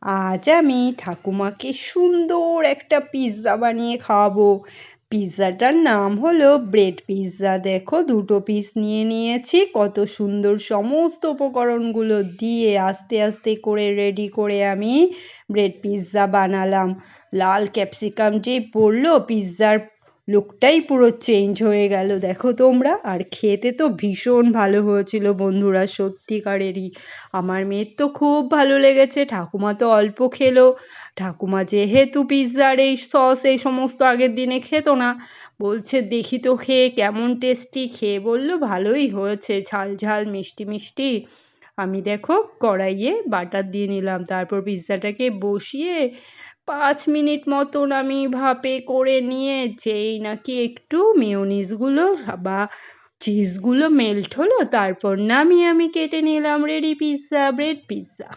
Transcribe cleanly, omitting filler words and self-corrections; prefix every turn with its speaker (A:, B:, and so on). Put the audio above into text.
A: আজ আমি ঠাকুমাকে সুন্দর একটা পিৎজা বানিয়ে খাওয়াবো। পিৎজাটার নাম হলো ব্রেড পিৎজা। দেখো দুটো পিস নিয়ে নিয়েছি, কত সুন্দর সমস্ত উপকরণগুলো দিয়ে আস্তে আস্তে করে রেডি করে আমি ব্রেড পিৎজা বানালাম। লাল ক্যাপসিকাম যে পড়লো, পিৎজার লুকটাই পুরো চেঞ্জ হয়ে গেল দেখো তোমরা। আর খেতে তো ভীষণ ভালো হয়েছিল বন্ধুরা, সত্যিকারেরই। আমার মেয়ের তো খুব ভালো লেগেছে, ঠাকুমা তো অল্প খেলো। ঠাকুমা যেহেতু পিৎজার এই সস এই সমস্ত আগের দিনে খেত না, বলছে দেখি তো খেয়ে কেমন টেস্টি। খেয়ে বললো ভালোই হয়েছে, ঝাল ঝাল মিষ্টি মিষ্টি। আমি দেখো কড়াইয়ে বাটার দিয়ে নিলাম, তারপর পিৎজাটাকে বসিয়ে 5 মিনিট মতন আমি ভাপে করে নিয়ে যেই নাকি একটু মেয়োনিজগুলো বা চিজগুলো মেল্ট হলো, তারপর নামিয়ে আমি কেটে নিলাম রেডি পিৎজা, ব্রেড পিৎজা।